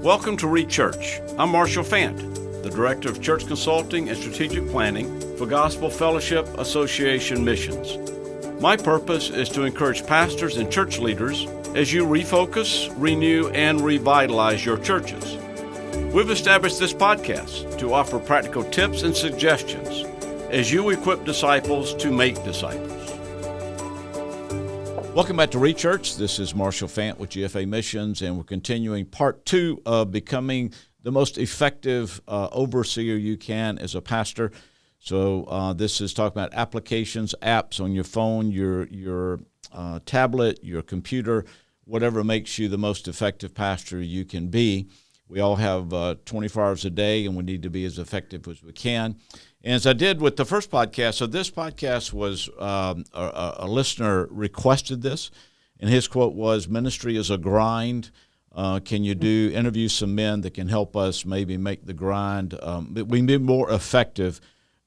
Welcome to Church. I'm Marshall Fant, the Director of Church Consulting and Strategic Planning for Gospel Fellowship Association Missions. My purpose is to encourage pastors and church leaders as you refocus, renew, and revitalize your churches. We've established this podcast to offer practical tips and suggestions as you equip disciples to make disciples. Welcome back to Church. This is Marshall Fant with GFA Missions, and we're continuing part 2 of becoming the most effective overseer you can as a pastor. So this is talking about applications, apps on your phone, your tablet, your computer, whatever makes you the most effective pastor you can be. We all have 24 hours a day, and we need to be as effective as we can. And as I did with the first podcast, so this podcast was a listener requested this, and his quote was, "Ministry is a grind. Can you interview some men that can help us maybe make the grind, we be more effective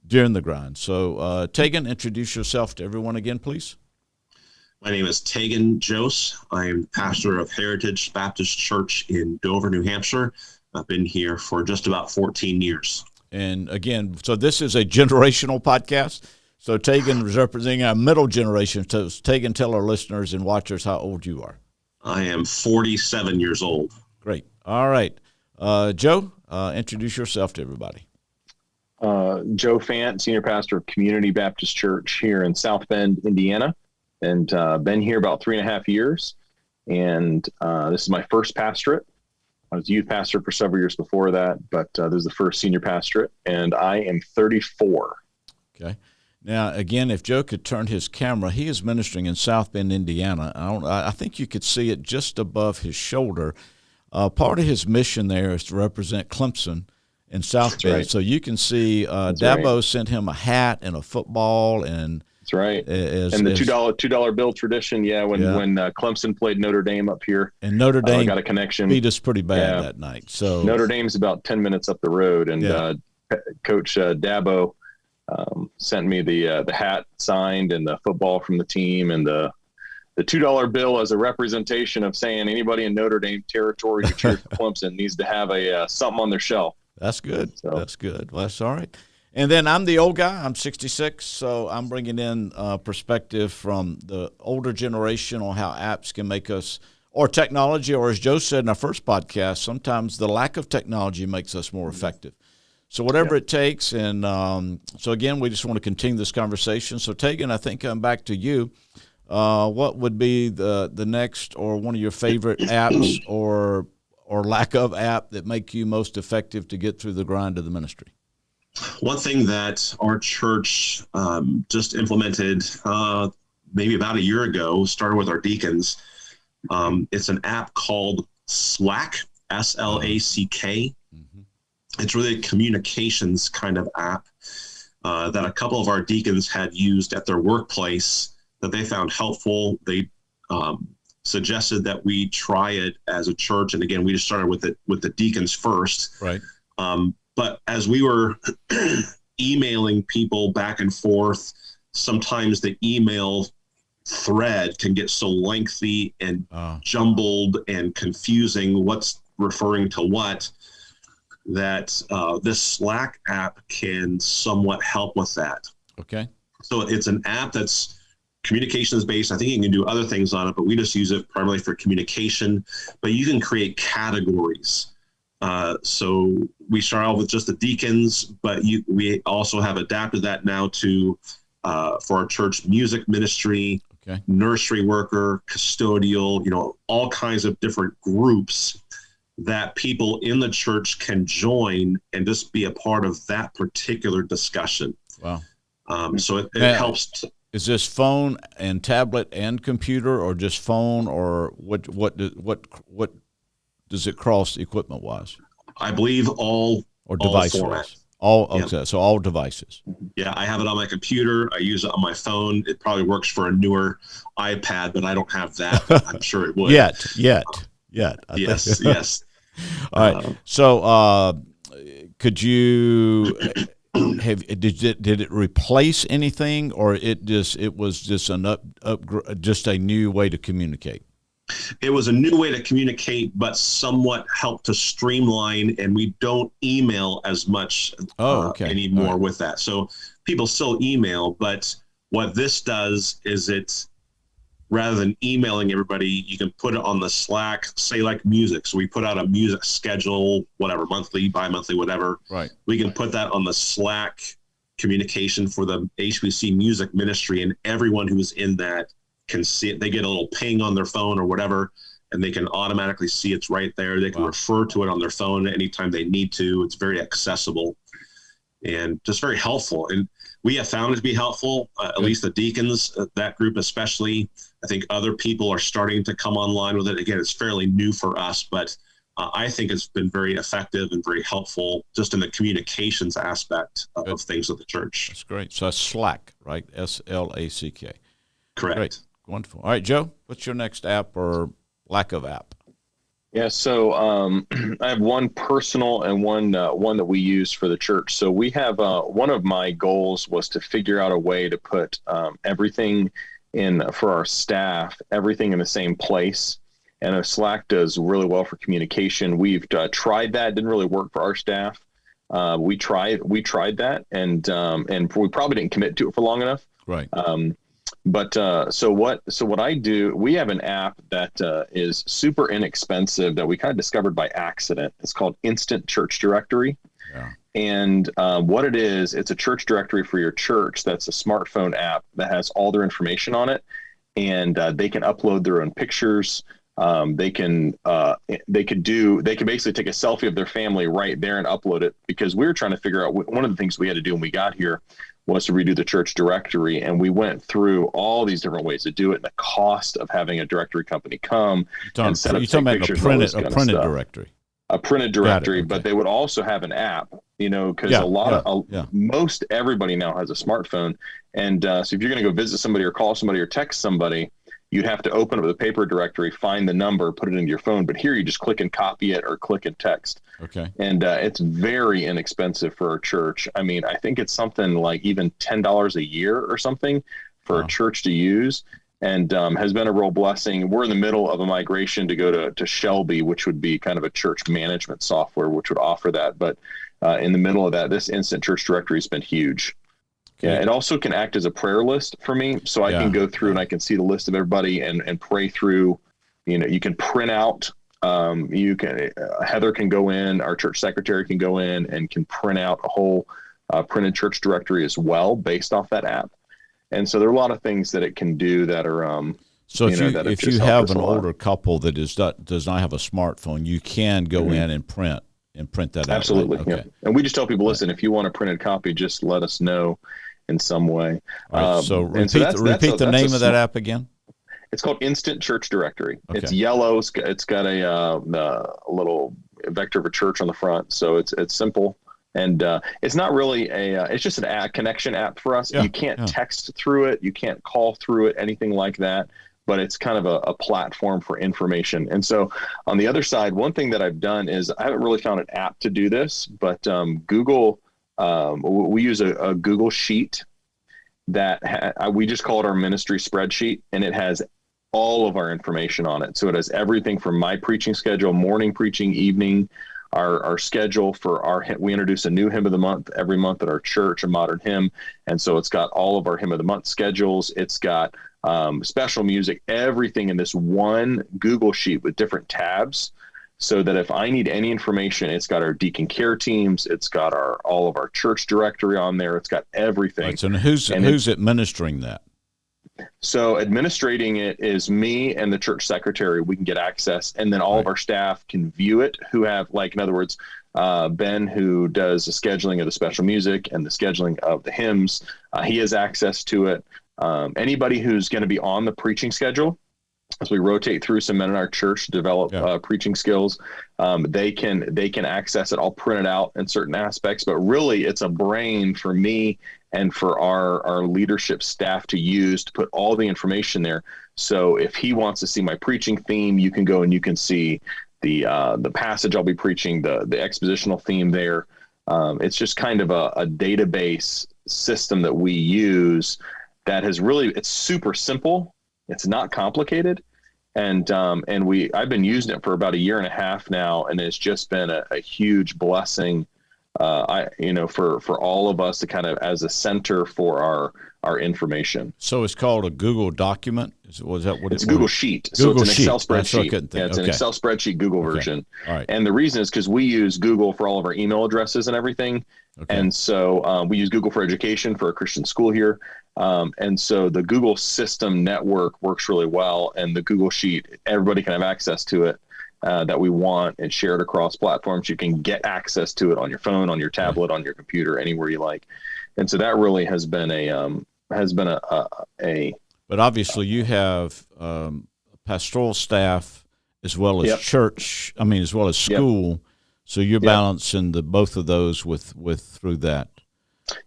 during the grind?" So Taigen, introduce yourself to everyone again, please. My name is Taigen Joos. I am pastor of Heritage Baptist Church in Dover, New Hampshire. I've been here for just about 14 years. And again, so this is a generational podcast. So Taigen is representing our middle generation. So Taigen, tell our listeners and watchers how old you are. I am 47 years old. Great. All right. Joe, introduce yourself to everybody. Joe Fant, Senior Pastor of Community Baptist Church here in South Bend, Indiana, and been here about 3.5 years. And this is my first pastorate. I was youth pastor for several years before that, but this is the first senior pastorate, and I am 34. Okay. Now, again, if Joe could turn his camera, he is ministering in South Bend, Indiana. I think you could see it just above his shoulder. Part of his mission there is to represent Clemson in South Bend. Right. So you can see Dabo sent him a hat and a football, and that's right. And the $2 bill tradition, when Clemson played Notre Dame up here, and Notre Dame got a connection, beat us pretty bad that night. So Notre Dame's about 10 minutes up the road, and Coach Dabo sent me the hat signed and the football from the team, and the $2 bill as a representation of saying anybody in Notre Dame territory who cheers for Clemson needs to have a something on their shelf. That's good. So. That's good. Well, that's all right. And then I'm the old guy. I'm 66, so I'm bringing in perspective from the older generation on how apps can make us, or technology, or as Joe said in our first podcast, sometimes the lack of technology makes us more effective. So whatever it takes. And so, again, we just want to continue this conversation. So, Taigen, I think I'm back to you. What would be the next or one of your favorite apps or lack of app that make you most effective to get through the grind of the ministry? One thing that our church just implemented maybe about a year ago, started with our deacons. It's an app called Slack, S-L-A-C-K. Mm-hmm. It's really a communications kind of app that a couple of our deacons had used at their workplace that they found helpful. They suggested that we try it as a church. And again, we just started with the deacons first. Right. But as we were emailing people back and forth, sometimes the email thread can get so lengthy and jumbled and confusing what's referring to what, that this Slack app can somewhat help with that. Okay. So it's an app that's communications based. I think you can do other things on it, but we just use it primarily for communication. But you can create categories. So we start out with just the deacons, but we also have adapted that now to for our church music ministry, nursery worker, custodial, all kinds of different groups that people in the church can join and just be a part of that particular discussion. Wow. So it helps. Is this phone and tablet and computer, or just phone, or what does it cross equipment wise? I believe all device wise. So all devices. Yeah, I have it on my computer. I use it on my phone. It probably works for a newer iPad, but I don't have that. I'm sure it would. Yet. Yes. All right. So could you did it replace anything, or it was just just a new way to communicate? It was a new way to communicate, but somewhat helped to streamline, and we don't email as much anymore with that. So people still email, but what this does is it's, rather than emailing everybody, you can put it on the Slack, say like music. So we put out a music schedule, whatever, monthly, bi-monthly, whatever. Right. We can put that on the Slack communication for the HBC music ministry, and everyone who's in that can see it. They get a little ping on their phone or whatever, and they can automatically see it's right there. They can refer to it on their phone anytime they need to. It's very accessible and just very helpful. And we have found it to be helpful, at least the deacons, that group especially. I think other people are starting to come online with it. Again, it's fairly new for us, but I think it's been very effective and very helpful just in the communications aspect of things at the church. That's great. So that's Slack, right? SLACK. Correct. Great. Wonderful. All right, Joe, what's your next app or lack of app? Yeah, so I have one personal and one that we use for the church. So we have one of my goals was to figure out a way to put everything in for our staff, everything in the same place. And Slack does really well for communication. We've tried that; didn't really work for our staff. We tried that, and we probably didn't commit to it for long enough. Right. But so what I do, we have an app that is super inexpensive that we kind of discovered by accident. It's called Instant Church Directory. Yeah. And what it is, it's a church directory for your church. That's a smartphone app that has all their information on it, and they can upload their own pictures. They can basically take a selfie of their family right there and upload it, because we were trying to figure out, one of the things we had to do when we got here was to redo the church directory. And we went through all these different ways to do it, and the cost of having a directory company come and set up pictures, a printed directory. A printed directory, but they would also have an app, because most everybody now has a smartphone. And so if you're going to go visit somebody or call somebody or text somebody, you'd have to open up the paper directory, find the number, put it into your phone. But here you just click and copy it or click and text. Okay. And it's very inexpensive for a church. I mean, I think it's something like even $10 a year or something for a church to use, and has been a real blessing. We're in the middle of a migration to go to Shelby, which would be kind of a church management software, which would offer that. But in the middle of that, this Instant Church Directory has been huge. Okay. Yeah, it also can act as a prayer list for me. So I can go through and I can see the list of everybody and pray through. You can print out, Heather can go in, our church secretary can go in and can print out a whole printed church directory as well based off that app. And so there are a lot of things that it can do that are, so if you have an older couple that does not have a smartphone, you can go in and print that out. Absolutely. Right? Okay. Yeah. And we just tell people, listen, if you want a printed copy, just let us know in some way. Right, so repeat the name of that app again. It's called Instant Church Directory. Okay. It's yellow. It's got a little vector of a church on the front. So it's simple. And it's not really it's just a connection app for us. Yeah, you can't text through it. You can't call through it, anything like that. But it's kind of a platform for information. And so on the other side, one thing that I've done is I haven't really found an app to do this, but Google, we use a Google Sheet that we just call it our ministry spreadsheet, and it has all of our information on it. So it has everything from my preaching schedule, morning preaching, evening, our schedule for we introduce a new hymn of the month every month at our church, a modern hymn. And so it's got all of our hymn of the month schedules. It's got special music, everything in this one Google Sheet with different tabs, so that if I need any information, it's got our deacon care teams, it's got all of our church directory on there, it's got everything. Right, so who's administering that? So administrating it is me and the church secretary. We can get access, and then all of our staff can view it, who have, like, in other words, Ben, who does the scheduling of the special music and the scheduling of the hymns, he has access to it. Anybody who's going to be on the preaching schedule, as we rotate through some men in our church to develop preaching skills, they can access it. I'll print it out in certain aspects, but really it's a brain for me and for our leadership staff to use to put all the information there. So if he wants to see my preaching theme, you can go and you can see the passage I'll be preaching, the expositional theme there. It's just kind of a database system that we use that has really, it's super simple. It's not complicated, And I've been using it for about a year and a half now, and it's just been a huge blessing. For all of us to kind of as a center for our information. So it's called a Google document. Was that what it's it a Google was? Sheet? Google so it's an Sheet. Excel spreadsheet. It's okay. an Excel spreadsheet Google version. All right. And the reason is because we use Google for all of our email addresses and everything. Okay. And so we use Google for education for a Christian school here. And so the Google system network works really well, and the Google Sheet, everybody can have access to it. That we want and share it across platforms. You can get access to it on your phone, on your tablet, on your computer, anywhere you like. And so that really has been a. But obviously, you have pastoral staff as well as church. I mean, as well as school. Yep. So you're balancing both of those with through that.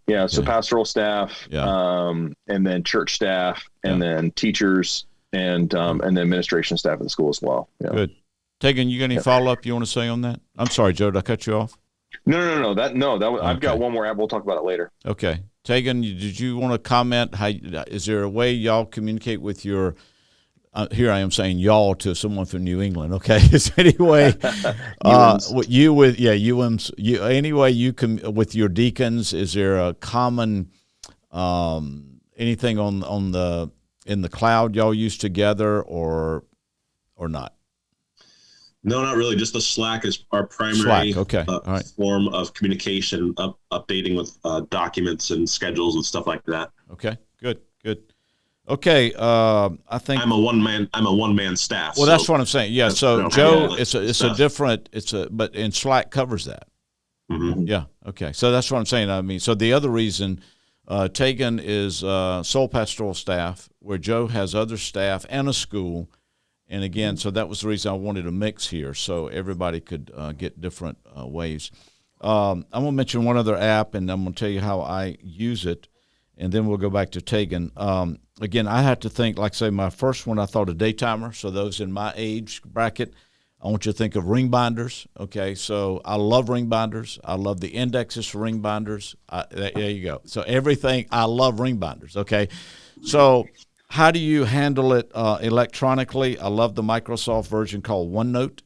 Yeah. So pastoral staff, and then church staff, and then teachers, and then administration staff at the school as well. Yeah. Good. Taigen, you got any follow-up you want to say on that? I'm sorry, Joe, did I cut you off? No. I've got one more app. We'll talk about it later. Okay. Taigen, did you want to comment? Is there a way y'all communicate with your here I am saying y'all to someone from New England, okay? Is there any way with your deacons, is there a common anything in the cloud y'all use together or not? No, not really. Just the Slack is our primary form of communication, updating with documents and schedules and stuff like that. Okay, good. Okay, I think I'm a one man staff. Well, that's what I'm saying. Yeah. So Joe, but in Slack covers that. Mm-hmm. Yeah. Okay. So that's what I'm saying. I mean, so the other reason Taigen is sole pastoral staff, where Joe has other staff and a school. And again, so that was the reason I wanted a mix here, so everybody could get different ways. I'm going to mention one other app, and I'm going to tell you how I use it, and then we'll go back to Taigen. Again, I had to think, like, say, my first one, I thought a day timer. So those in my age bracket, I want you to think of ring binders. Okay, so I love ring binders. I love the indexes for ring binders. There you go. So everything, I love ring binders. Okay, so how do you handle it electronically? I love the Microsoft version called OneNote,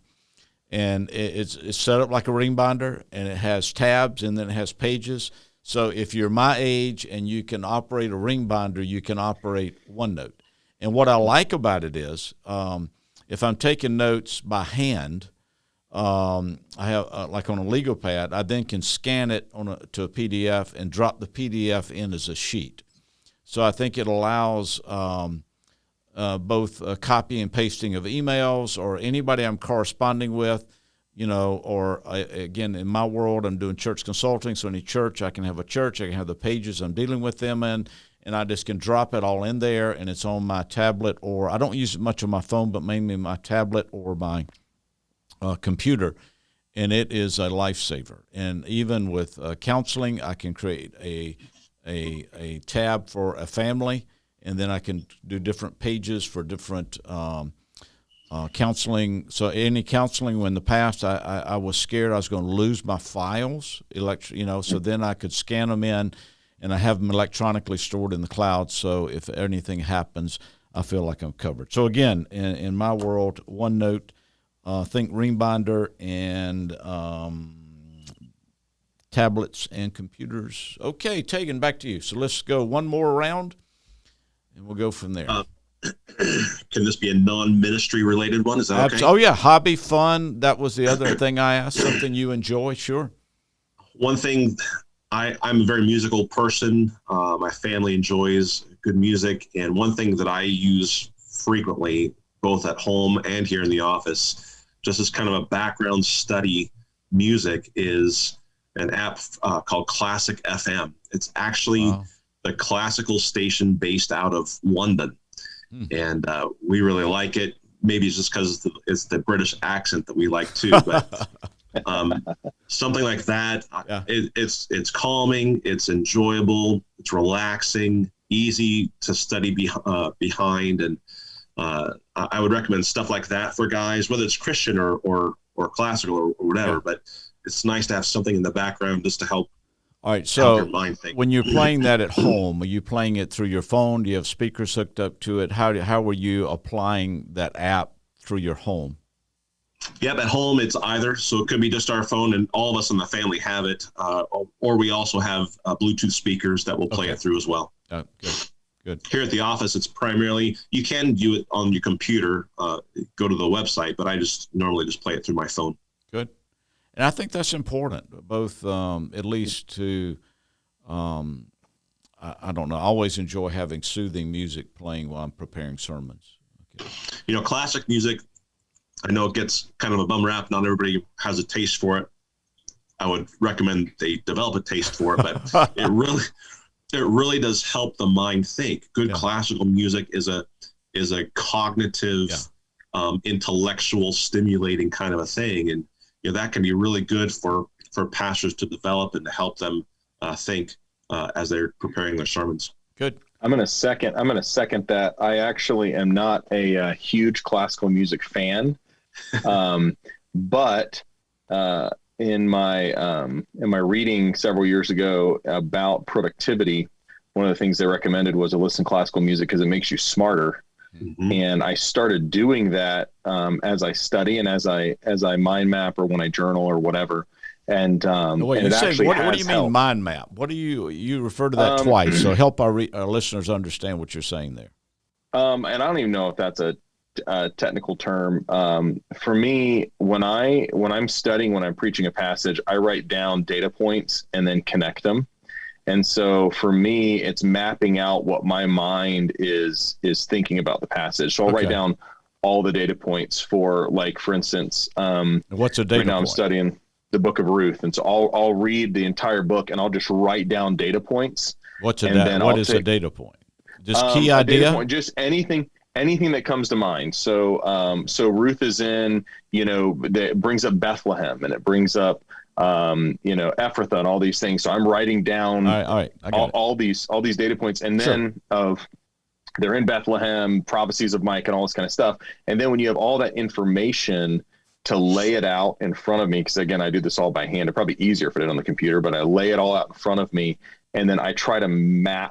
and it's set up like a ring binder, and it has tabs, and then it has pages. So if you're my age and you can operate a ring binder, you can operate OneNote. And what I like about it is if I'm taking notes by hand, I have like on a legal pad, I then can scan it to a PDF and drop the PDF in as a sheet. So I think it allows both copy and pasting of emails or anybody I'm corresponding with, or again, in my world, I'm doing church consulting. So any church, I can have a church, I can have the pages I'm dealing with them in, and I just can drop it all in there, and it's on my tablet, or I don't use it much on my phone, but mainly my tablet or my computer, and it is a lifesaver. And even with counseling, I can create a tab for a family, and then I can do different pages for different counseling. So any counseling, in the past, I was scared I was going to lose my files, so then I could scan them in, and I have them electronically stored in the cloud. So if anything happens, I feel like I'm covered. So again, in my world, OneNote, think ring binder, and tablets and computers. Okay, Taigen, back to you. So let's go one more round, and we'll go from there. Can this be a non-ministry related one? Is that okay? Oh, yeah, hobby, fun. That was the other thing I asked. Something you enjoy, sure. One thing, I'm a very musical person. My family enjoys good music, and one thing that I use frequently, both at home and here in the office, just as kind of a background study music, is an app called Classic FM. It's actually the classical station based out of London. And we really like it. Maybe it's just because it's the British accent that we like too. But something like that, it's calming, it's enjoyable, it's relaxing, easy to study behind. And I would recommend stuff like that for guys, whether it's Christian or classical or whatever. But it's nice to have something in the background just to help. All right, so when you're playing that at home, are you playing it through your phone? Do you have speakers hooked up to it? How were you applying that app through your home? Yep, at home it's either. So it could be just our phone, and all of us in the family have it, or we also have Bluetooth speakers that will play it through as well. Good. Here at the office, it's primarily, you can do it on your computer, go to the website, but I just normally just play it through my phone. Good. And I think that's important, both at least to, I don't know, I always enjoy having soothing music playing while I'm preparing sermons. Okay. Classic music, I know it gets kind of a bum rap. Not everybody has a taste for it. I would recommend they develop a taste for it, but it really does help the mind think. Good classical music is a cognitive, intellectual, stimulating kind of a thing, and that can be really good for pastors to develop and to help them think as they're preparing their sermons. Good. I'm going to second that. I actually am not a huge classical music fan, but in my reading several years ago about productivity, one of the things they recommended was to listen to classical music because it makes you smarter. Mm-hmm. And I started doing that as I study and as I mind map or when I journal or whatever. And what do you mean mind map? What do you refer to that twice? So help our listeners understand what you're saying there. And I don't even know if that's a technical term. For me, when I'm studying, when I'm preaching a passage, I write down data points and then connect them. And so for me, it's mapping out what my mind is thinking about the passage. So I'll write down all the data points for instance, what's a data right now point? I'm studying the book of Ruth. And so I'll read the entire book and I'll just write down data points. What is a data point? Just key idea? Data point, just anything that comes to mind. So Ruth is in, that brings up Bethlehem and it brings up, Ephrathah and all these things. So I'm writing down all these data points, and then they're in Bethlehem, prophecies of Mike and all this kind of stuff. And then when you have all that information to lay it out in front of me, because again, I do this all by hand. It's probably easier if I did it on the computer, but I lay it all out in front of me. And then I try to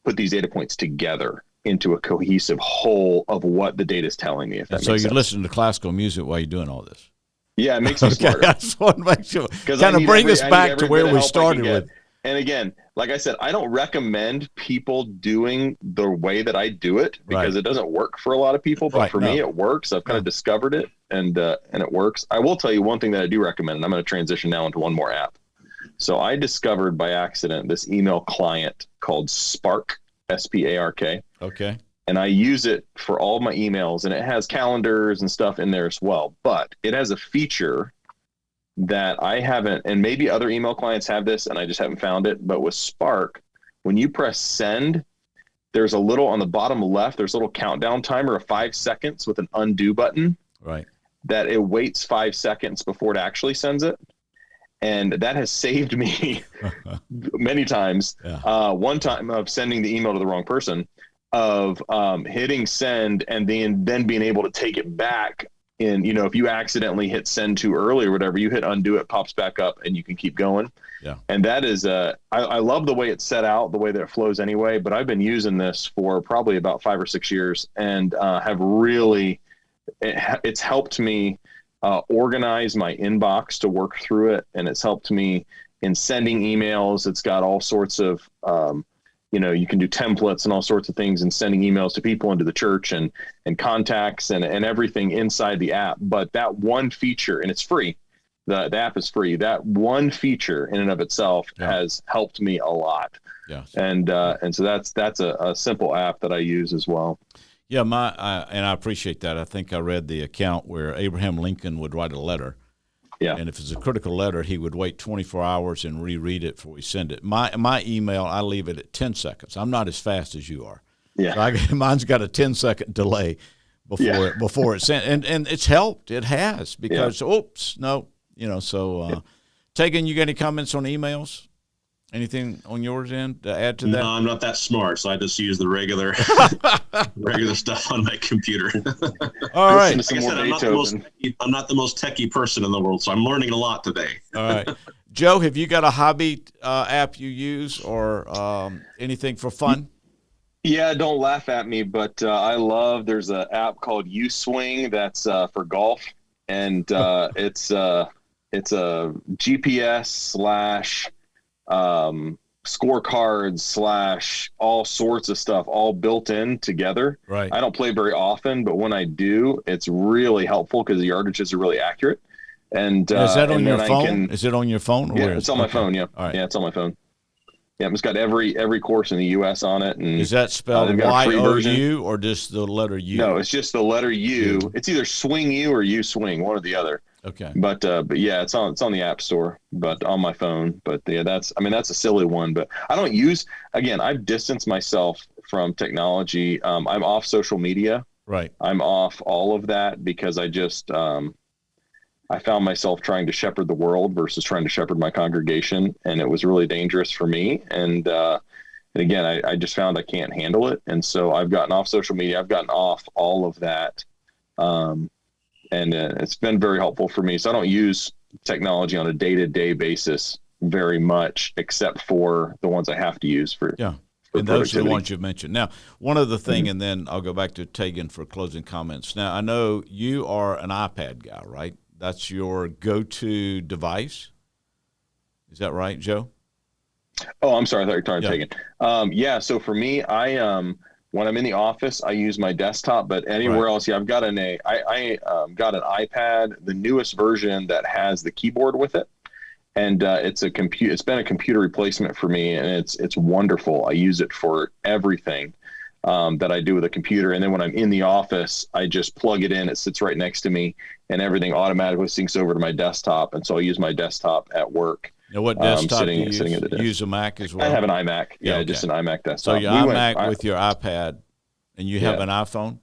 put these data points together into a cohesive whole of what the data is telling me. So you listen to classical music while you're doing all this. Yeah, it makes me smarter. I just want to make sure. Kind of bring us back to where we started with. And again, like I said, I don't recommend people doing the way that I do it because it doesn't work for a lot of people. But for me, it works. I've kind of discovered it, and it works. I will tell you one thing that I do recommend, and I'm going to transition now into one more app. So I discovered by accident this email client called Spark, SPARK. Okay. And I use it for all my emails, and it has calendars and stuff in there as well. But it has a feature that I haven't, and maybe other email clients have this, and I just haven't found it. But with Spark, when you press send, there's a little on the bottom left, there's a little countdown timer of 5 seconds with an undo button. Right. That it waits 5 seconds before it actually sends it. And that has saved me many times. Yeah. One time of sending the email to the wrong person, of hitting send and then being able to take it back. And, if you accidentally hit send too early or whatever, you hit undo, it pops back up and you can keep going. Yeah. And that is, I love the way it's set out, the way that it flows anyway, but I've been using this for probably about 5 or 6 years and have really, it's helped me organize my inbox to work through it. And it's helped me in sending emails. It's got all sorts of, you can do templates and all sorts of things and sending emails to people into the church and contacts and everything inside the app. But that one feature, and it's free, the app is free. That one feature in and of itself has helped me a lot. Yes. And so that's a simple app that I use as well. Yeah, and I appreciate that. I think I read the account where Abraham Lincoln would write a letter. Yeah. And if it's a critical letter, he would wait 24 hours and reread it before he send it. My email, I leave it at 10 seconds. I'm not as fast as you are. Yeah. So mine's got a 10-second delay before it's sent. And it's helped. It has because, so, Taigen, you got any comments on emails? Anything on yours end to add to that? No, I'm not that smart, so I just use the regular stuff on my computer. All right. Like I said, I'm not the most techie person in the world, so I'm learning a lot today. All right. Joe, have you got a hobby app you use or anything for fun? Yeah, don't laugh at me, but there's an app called U-Swing that's for golf, and it's a GPS slash scorecards slash all sorts of stuff all built in together. Right. I don't play very often, but when I do, it's really helpful because the yardages are really accurate. And is that on and your then phone? Is it on your phone? Or Yeah, it's on my phone. Yeah, All right. Yeah, it's on my phone. Yeah, it's got every course in the U.S. on it. And is that spelled they've got a free version. YOU or just the letter U? No, it's just the letter U. It's either Swing U or U Swing, one or the other. Okay. But yeah, it's on the App Store, but on my phone. But yeah, that's a silly one. But I don't use. Again, I've distanced myself from technology. I'm off social media. Right. I'm off all of that because I just I found myself trying to shepherd the world versus trying to shepherd my congregation, and it was really dangerous for me. And again, I just found I can't handle it, and so I've gotten off social media. I've gotten off all of that, and it's been very helpful for me. So I don't use technology on a day-to-day basis very much, except for the ones I have to use for. Yeah. And those are the ones you've mentioned. Now, one other thing, and then I'll go back to Taigen for closing comments. Now, I know you are an iPad guy, right? That's your go-to device. Is that right, Joe? Oh, I'm sorry. I thought you were talking Taigen. Yeah. So for me, when I'm in the office, I use my desktop, but anywhere else, I've got I got an iPad, the newest version that has the keyboard with it. And it's been a computer replacement for me, and it's wonderful. I use it for everything that I do with a computer. And then when I'm in the office, I just plug it in. It sits right next to me, and everything automatically syncs over to my desktop. And so I use my desktop at work. Now, what desktop do you sitting at the desk. use? A Mac as well? I have an iMac. Yeah, okay. Just an iMac desktop. So your iMac with your iPad, and you have an iPhone?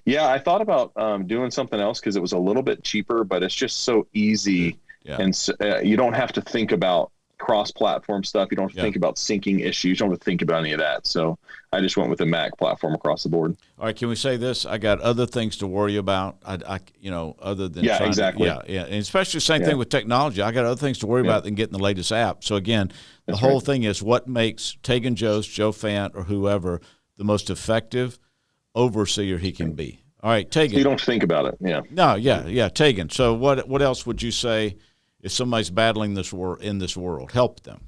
Yeah, I thought about doing something else because it was a little bit cheaper, but it's just so easy. Yeah. And so, you don't have to think about cross-platform stuff. You don't have to think about syncing issues. You don't have to think about any of that. So I just went with the Mac platform across the board. All right, can we say this? I got other things to worry about. Other than exactly. And especially the same thing with technology. I got other things to worry about than getting the latest app. So again, the whole thing is what makes Taigen Joos, Joe Fant, or whoever the most effective overseer he can be. All right, Taigen. So you don't think about it. Yeah. No, Taigen. So what else would you say? If somebody's battling this in this world, help them.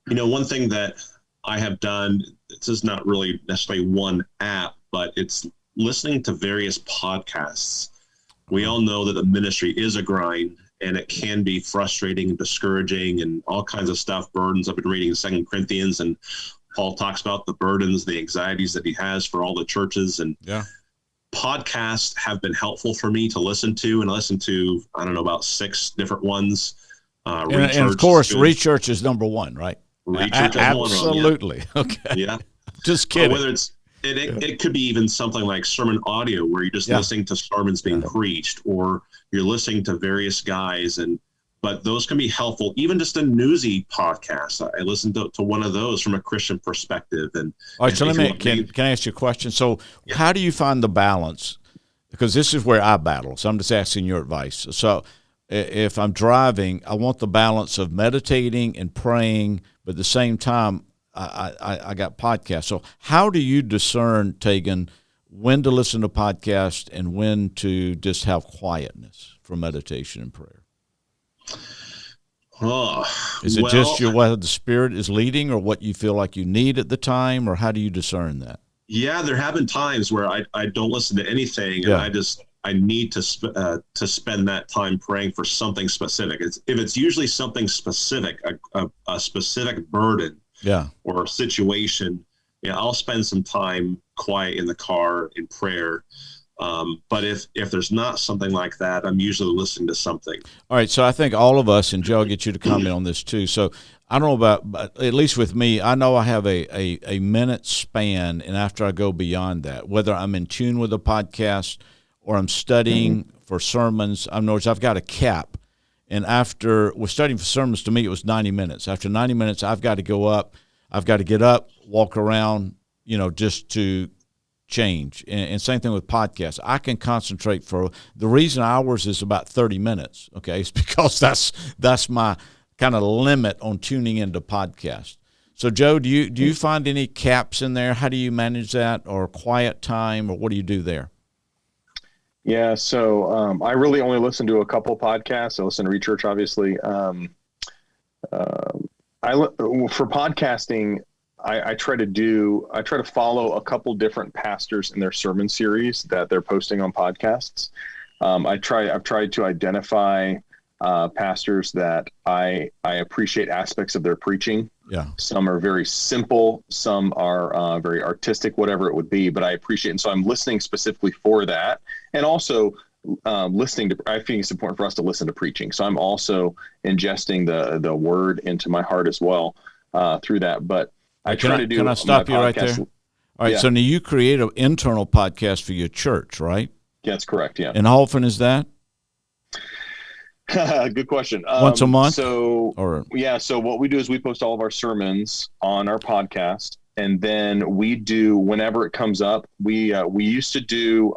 One thing that I have done, this is not really necessarily one app, but it's listening to various podcasts. We all know that the ministry is a grind, and it can be frustrating and discouraging and all kinds of stuff, burdens. I've been reading 2 Corinthians, and Paul talks about the burdens, the anxieties that he has for all the churches. And podcasts have been helpful for me to listen to, and I listened to, about 6 different ones. And of course, Rechurch is number one, right? Rechurch absolutely. Is one, okay. Yeah. Just kidding. Whether it could be even something like sermon audio, where you're just listening to sermons being preached, or you're listening to various guys, but those can be helpful. Even just a newsy podcast. I listened to one of those from a Christian perspective. And all right, so can I ask you a question? So how do you find the balance? Because this is where I battle. So I'm just asking your advice. So if I'm driving, I want the balance of meditating and praying, but at the same time, I got podcasts. So how do you discern, Taigen, when to listen to podcasts and when to just have quietness for meditation and prayer? Is it just what the Spirit is leading, or what you feel like you need at the time, or how do you discern that? Yeah, there have been times where I don't listen to anything, and I need to spend that time praying for something specific. If it's usually something specific, a specific burden, or a situation, I'll spend some time quiet in the car in prayer. But if there's not something like that, I'm usually listening to something. All right, so I think all of us, and Joe, I'll get you to comment on this too. So I don't know but at least with me, I know I have a minute span, and after I go beyond that, whether I'm in tune with a podcast or I'm studying for sermons, I've got a cap. And after we're studying for sermons, to me, it was 90 minutes. After 90 minutes, I've got to go up. I've got to get up, walk around, just to change. And same thing with podcasts. I can concentrate for the reason ours is about 30 minutes. Okay. It's because that's my kind of limit on tuning into podcasts. So, Joe, do you find any caps in there? How do you manage that, or quiet time, or what do you do there? Yeah, so I really only listen to a couple podcasts. I listen to Rechurch, obviously. For podcasting, I try to follow a couple different pastors in their sermon series that they're posting on podcasts. I've tried to identify pastors that I appreciate aspects of their preaching. Yeah. Some are very simple, some are very artistic, whatever it would be, but I appreciate, and so I'm listening specifically for that. And also listening to, I think it's important for us to listen to preaching. So I'm also ingesting the word into my heart as well through that. But I try to do. Can I stop you right there? All right. Yeah. So now you create an internal podcast for your church, right? Yeah, that's correct. Yeah. And how often is that? Good question. Once a month? So what we do is we post all of our sermons on our podcast, and then we do, whenever it comes up, we used to do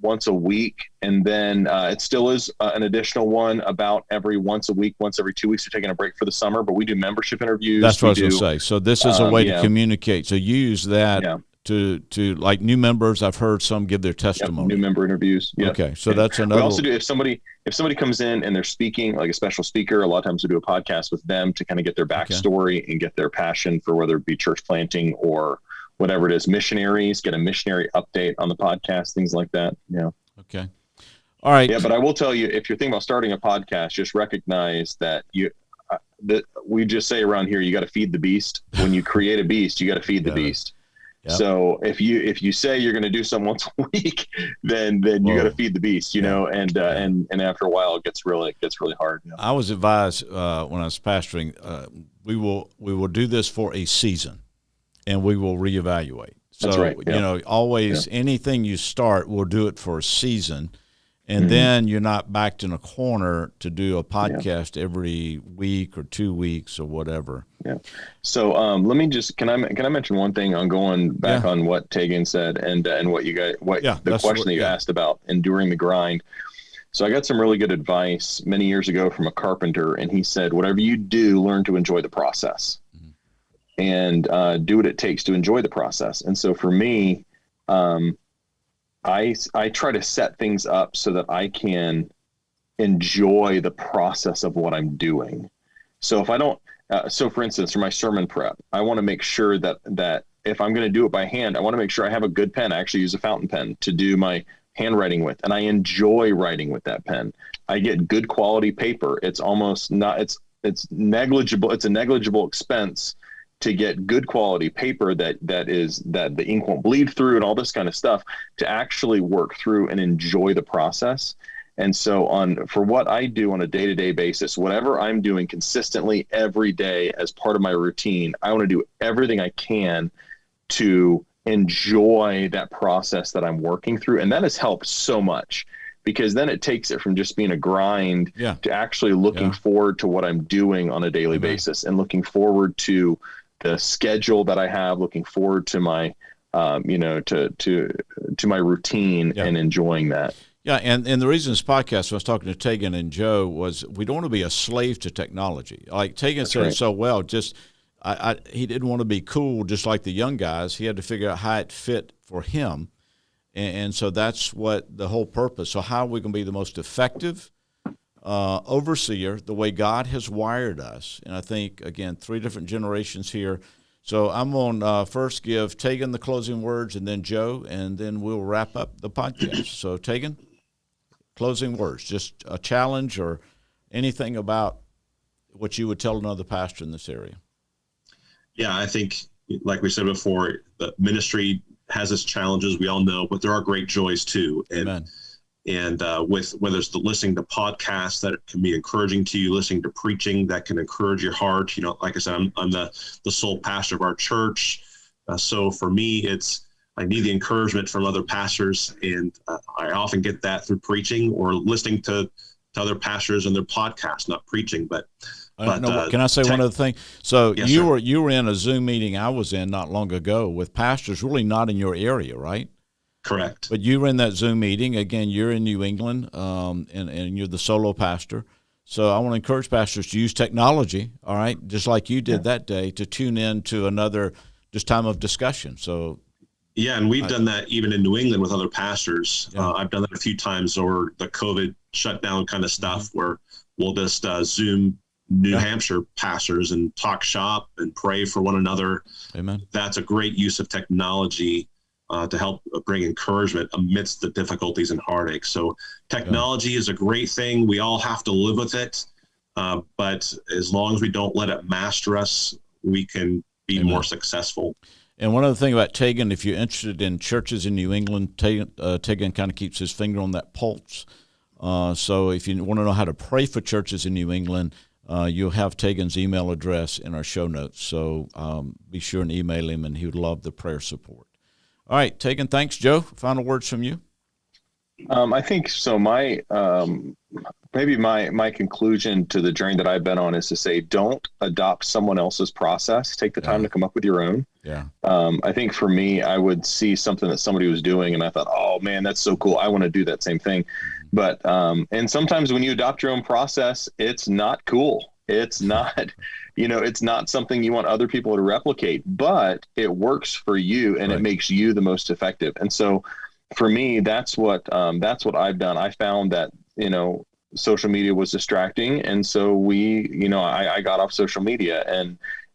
once a week, and then it still is an additional one about once a week, once every 2 weeks. We're taking a break for the summer, but we do membership interviews. That's what I was going to say. So this is a way to communicate. So you use that to like new members. I've heard some give their testimony. New member interviews. Yep. Okay, so that's another. We also do, if somebody comes in and they're speaking, like a special speaker, a lot of times we do a podcast with them to kind of get their backstory and get their passion for whether it be church planting or whatever it is, missionaries, get a missionary update on the podcast, things like that. Yeah. Okay. All right. Yeah, but I will tell you, if you're thinking about starting a podcast, just recognize that we just say around here, you got to feed the beast. When you create a beast, you got to feed the beast. Yep. So if you say you're going to do something once a week, then you got to feed the beast, you know, and after a while it gets really hard. You know? I was advised when I was pastoring, we will do this for a season, and we will reevaluate. So, that's right. Yeah. You know, always anything you start, we'll do it for a season, and then you're not backed in a corner to do a podcast every week or 2 weeks or whatever. Yeah. So let me just can I mention one thing on going back on what Taigen said and what you guys the question that you asked about enduring the grind. So I got some really good advice many years ago from a carpenter, and he said, whatever you do, learn to enjoy the process. And do what it takes to enjoy the process. And so for me, I try to set things up so that I can enjoy the process of what I'm doing. So if I don't, so for instance, for my sermon prep, I want to make sure that if I'm going to do it by hand, I want to make sure I have a good pen. I actually use a fountain pen to do my handwriting with, and I enjoy writing with that pen. I get good quality paper. It's almost not, it's negligible. It's a negligible expense to get good quality paper that the ink won't bleed through and all this kind of stuff, to actually work through and enjoy the process. And so for what I do on a day-to-day basis, whatever I'm doing consistently every day as part of my routine, I want to do everything I can to enjoy that process that I'm working through. And that has helped so much, because then it takes it from just being a grind to actually looking forward to what I'm doing on a daily basis, and looking forward to the schedule that I have, looking forward to my, to my routine and enjoying that. Yeah, and the reason this podcast, I was talking to Taigen and Joe, was we don't want to be a slave to technology. Like Taigen said so well, he didn't want to be cool just like the young guys. He had to figure out how it fit for him. And so that's what the whole purpose. So how are we going to be the most effective overseer, the way God has wired us? And I think, again, 3 different generations here. So I'm going to first give Taigen the closing words, and then Joe, and then we'll wrap up the podcast. So Taigen, closing words, just a challenge or anything about what you would tell another pastor in this area. Yeah, I think, like we said before, the ministry has its challenges, we all know, but there are great joys too. Amen. And with whether it's listening to podcasts that can be encouraging to you, listening to preaching that can encourage your heart. You know, like I said, I'm the sole pastor of our church. So for me, I need the encouragement from other pastors, and I often get that through preaching or listening to other pastors and their podcasts, not preaching, but can I say one other thing? So yes, you were in a Zoom meeting I was in not long ago with pastors really not in your area, right? Correct. But you were in that Zoom meeting. Again, you're in New England, and you're the solo pastor. So I want to encourage pastors to use technology, all right, just like you did that day, to tune in to another just time of discussion. So yeah, and we've done that even in New England with other pastors. Yeah. I've done that a few times over the COVID shutdown kind of stuff where we'll just Zoom New Hampshire pastors and talk shop and pray for one another. Amen. That's a great use of technology to help bring encouragement amidst the difficulties and heartache. So technology is a great thing. We all have to live with it. But as long as we don't let it master us, we can be more successful. And one other thing about Taigen, if you're interested in churches in New England, Taigen kind of keeps his finger on that pulse. So if you want to know how to pray for churches in New England, you'll have Taigen's email address in our show notes. So be sure and email him, and he would love the prayer support. All right, Taigen, thanks. Joe, final words from you? I think so. My conclusion to the journey that I've been on is to say, don't adopt someone else's process. Take the time to come up with your own. Yeah. I think for me, I would see something that somebody was doing, and I thought, oh man, that's so cool. I want to do that same thing. But and sometimes when you adopt your own process, it's not cool. It's not, it's not something you want other people to replicate, but it works for you, and it makes you the most effective. And so for me, that's what I've done. I found that, social media was distracting. And so I got off social media,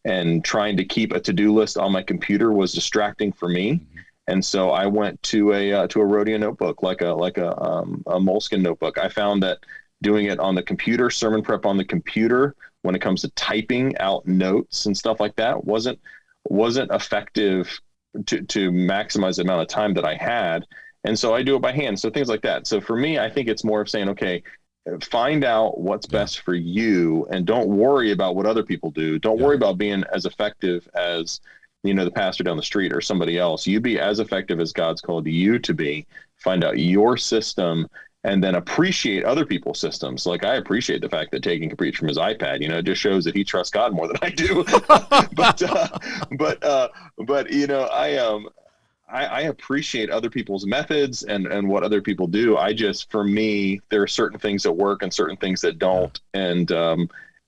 and trying to keep a to-do list on my computer was distracting for me. And so I went to a Rodeo notebook, like a Moleskine notebook. I found that doing it on the computer, sermon prep on the computer, when it comes to typing out notes and stuff like that, wasn't effective to maximize the amount of time that I had. And so I do it by hand. So things like that. So for me, I think it's more of saying, okay, find out what's best for you, and don't worry about what other people do. Don't worry about being as effective as, the pastor down the street or somebody else. You be as effective as God's called you to be. Find out your system, and then appreciate other people's systems. Like, I appreciate the fact that Taigen can preach from his iPad. It just shows that he trusts God more than I do. I appreciate other people's methods and what other people do. For me, there are certain things that work and certain things that don't. And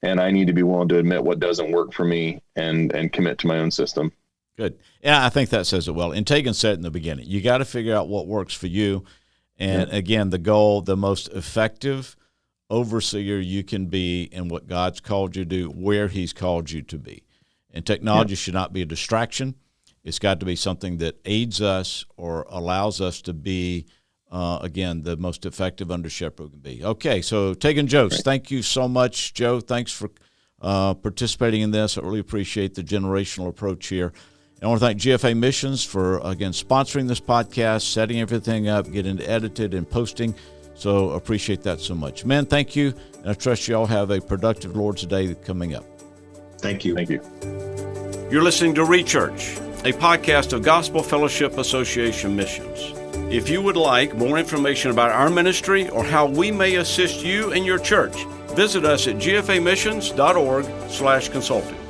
I need to be willing to admit what doesn't work for me and commit to my own system. Good. Yeah, I think that says it well. And Taigen said in the beginning, you got to figure out what works for you. And again, the goal, the most effective overseer you can be in what God's called you to do, where he's called you to be. And technology should not be a distraction. It's got to be something that aids us or allows us to be, again, the most effective under shepherd we can be. Okay, so Taigen Joos, thank you so much. Joe, thanks for participating in this. I really appreciate the generational approach here. And I want to thank GFA Missions for, again, sponsoring this podcast, setting everything up, getting it edited and posting. So appreciate that so much. Men, thank you. And I trust you all have a productive Lord's Day coming up. Thank you. Thank you. You're listening to ReChurch, a podcast of Gospel Fellowship Association Missions. If you would like more information about our ministry or how we may assist you and your church, visit us at gfamissions.org/consulting.